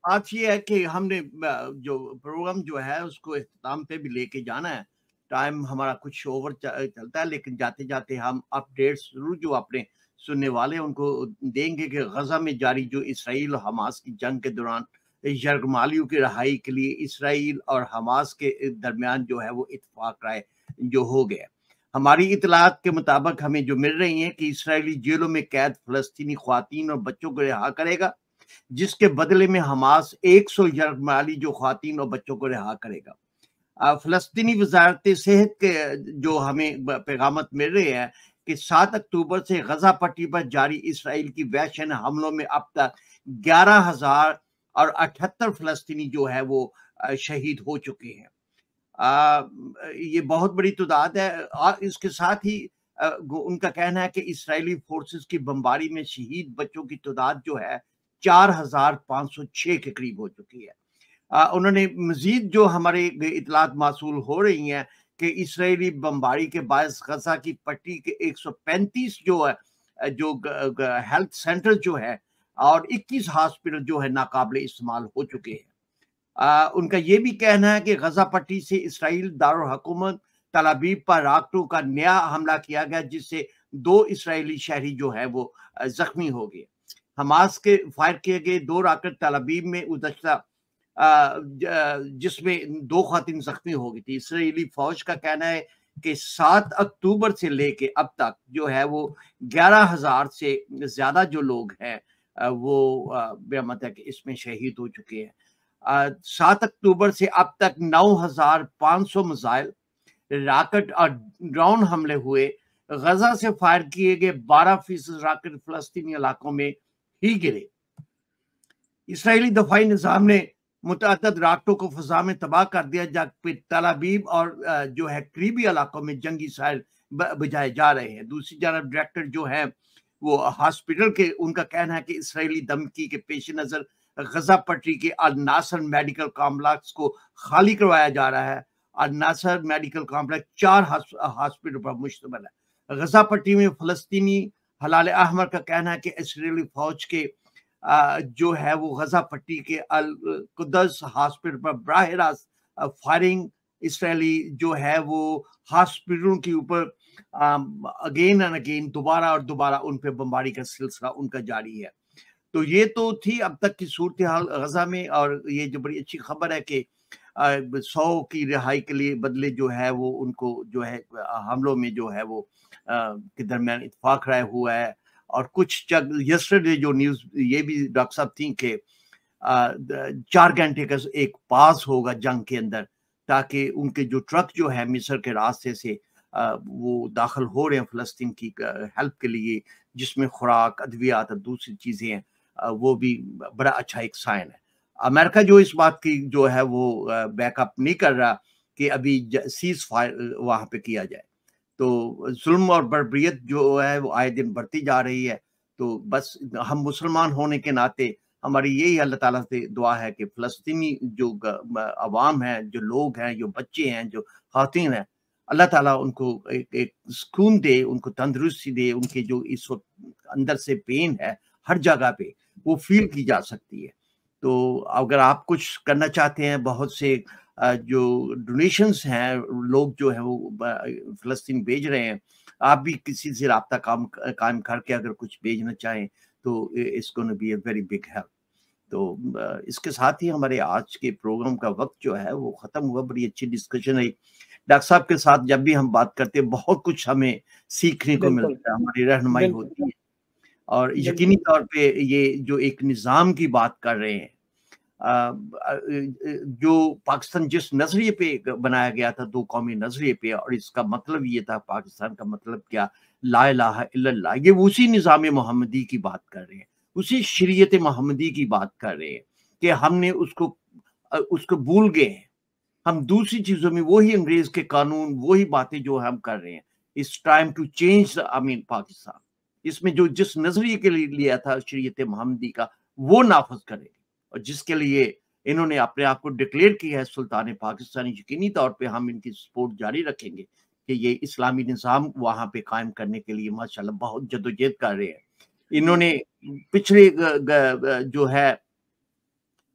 بات یہ ہے کہ ہم نے جو پروگرام جو ہے اس کو اختتام پہ بھی لے کے جانا ہے. ٹائم ہمارا کچھ اوور چلتا ہے، لیکن جاتے جاتے ہم اپڈیٹس ضرور جو اپنے سننے والے ان کو دیں گے کہ غزہ میں جاری جو اسرائیل اور حماس کی جنگ کے دوران یرغمالیوں کی رہائی کے لیے اسرائیل اور حماس کے درمیان جو ہے وہ اتفاق رائے جو ہو گیا. ہماری اطلاعات کے مطابق ہمیں جو مل رہی ہیں کہ اسرائیلی جیلوں میں قید فلسطینی خواتین اور بچوں کو رہا کرے گا، جس کے بدلے میں حماس 100 یرغمالی جو خواتین اور بچوں کو رہا کرے گا. فلسطینی وزارت صحت کے جو ہمیں پیغامات مل رہے ہیں کہ 7 اکتوبر سے غزہ پٹی پر جاری اسرائیل کی وحشیانہ حملوں میں اب تک 11,078 فلسطینی جو ہے وہ شہید ہو چکے ہیں. یہ بہت بڑی تعداد ہے. اور اس کے ساتھ ہی ان کا کہنا ہے کہ اسرائیلی فورسز کی بمباری میں شہید بچوں کی تعداد جو ہے 4,506 کے قریب ہو چکی ہے. انہوں نے مزید جو ہمارے اطلاعات موصول ہو رہی ہیں کہ اسرائیلی بمباری کے باعث غزہ کی پٹی کے 135 جو ہے جو ہیلتھ سینٹر جو ہے اور 21 ہاسپٹل جو ہے ناقابل استعمال ہو چکے ہیں. ان کا یہ بھی کہنا ہے کہ غزہ پٹی سے اسرائیل دارالحکومت تل ابیب پر راکٹوں کا نیا حملہ کیا گیا، جس سے 2 اسرائیلی شہری جو ہے وہ زخمی ہو گئے. حماس کے فائر کیے گئے 2 راکٹ تل ابیب میں گزشتہ جس میں 2 خواتین زخمی ہو گئی تھی. اسرائیلی فوج کا کہنا ہے کہ 7 اکتوبر سے لے کے اب تک جو ہے وہ 11,000 سے زیادہ جو لوگ ہیں وہ بیامت ہے کہ اس میں شہید ہو چکے ہیں. 7 اکتوبر سے اب تک 9,500 میزائل، راکٹ اور ڈرون حملے ہوئے. غزہ سے فائر کیے گئے 12% راکٹ فلسطینی علاقوں میں ہی گرے. اسرائیلی دفاعی نظام نے متعدد راکٹوں کو فضا میں تباہ کر دیا، جبکہ تل ابیب اور جو ہے قریبی علاقوں میں جنگی سائل بجائے جا رہے ہیں. دوسری جانب ڈائریکٹر جو ہے وہ ہاسپٹل کے ان کا کہنا ہے کہ اسرائیلی دھمکی کے پیش نظر غزہ پٹی کے الناصر میڈیکل کمپلیکس کو خالی کروایا جا رہا ہے. الناصر میڈیکل کمپلیکس 4 ہاسپٹل پر مشتمل ہے. غزہ پٹی میں فلسطینی ہلال احمر کا کہنا ہے کہ اسرائیلی فوج کے جو ہے وہ غزہ پٹی کے القدس ہاسپٹل پر براہ راست فائرنگ اسرائیلی جو ہے وہ ہاسپٹلوں کے اوپر اگین اینڈ اگین دوبارہ اور دوبارہ ان پہ بمباری کا سلسلہ ان کا جاری ہے. تو یہ تو تھی اب تک کی صورتحال غزہ میں، اور یہ جو بڑی اچھی خبر ہے کہ 100 کی رہائی کے لیے بدلے جو ہے وہ ان کو جو ہے حملوں میں جو ہے وہ کے درمیان اتفاق رائے ہوا ہے. اور کچھ یسٹرڈے جو نیوز یہ بھی ڈاکٹر صاحب تھیں کہ 4 گھنٹے کا ایک پاس ہوگا جنگ کے اندر، تاکہ ان کے جو ٹرک جو ہے مصر کے راستے سے وہ داخل ہو رہے ہیں فلسطین کی ہیلپ کے لیے، جس میں خوراک، ادویات اور دوسری چیزیں ہیں. وہ بھی بڑا اچھا ایک سائن ہے. امریکہ جو اس بات کی جو ہے وہ بیک اپ نہیں کر رہا کہ ابھی سیز فائر وہاں پہ کیا جائے. تو ظلم اور بربریت جو ہے وہ آئے دن بڑھتی جا رہی ہے. تو بس ہم مسلمان ہونے کے ناطے ہماری یہی اللہ تعالیٰ سے دعا ہے کہ فلسطینی جو عوام ہیں، جو لوگ ہیں، جو بچے ہیں، جو خواتین ہیں، اللہ تعالیٰ ان کو ایک سکون دے، ان کو تندرستی دے. ان کے جو اس وقت اندر سے پین ہے ہر جگہ پہ وہ فیل کی جا سکتی ہے. تو اگر آپ کچھ کرنا چاہتے ہیں، بہت سے جو ڈونیشنز ہیں لوگ جو ہیں وہ فلسطین بھیج رہے ہیں، آپ بھی کسی سے رابطہ قائم کر کے اگر کچھ بھیجنا چاہیں تو it's going to be a very big help. تو اس کے ساتھ ہی ہمارے آج کے پروگرام کا وقت جو ہے وہ ختم ہوا. بڑی اچھی ڈسکشن رہی. ڈاکٹر صاحب کے ساتھ جب بھی ہم بات کرتے ہیں بہت کچھ ہمیں سیکھنے کو ملتا ہے، ہماری رہنمائی ہوتی ہے. اور یقینی طور پہ یہ جو ایک نظام کی بات کر رہے ہیں، جو پاکستان جس نظریے پہ بنایا گیا تھا، 2 قومی نظریے پہ، اور اس کا مطلب یہ تھا پاکستان کا مطلب کیا، لا الہ الا اللہ. یہ اسی نظام محمدی کی بات کر رہے ہیں، اسی شریعت محمدی کی بات کر رہے ہیں کہ ہم نے اس کو بھول گئے ہیں. ہم دوسری چیزوں میں وہی انگریز کے قانون، وہی باتیں جو ہم کر رہے ہیں. It's time to change Pakistan. اس میں جو جس نظریے کے لیے لیا تھا شریعت محمدی کا، وہ نافذ کرے گی. اور جس کے لیے انہوں نے اپنے آپ کو ڈکلیئر کیا ہے سلطان پاکستانی، یقینی طور پہ ہم ان کی سپورٹ جاری رکھیں گے کہ یہ اسلامی نظام وہاں پہ قائم کرنے کے لیے ماشاءاللہ بہت جدوجہد کر رہے ہیں. انہوں نے پچھلے جو ہے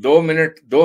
2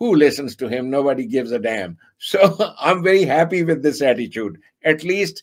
who listens to him, nobody gives a damn. So I'm very happy with this attitude. At least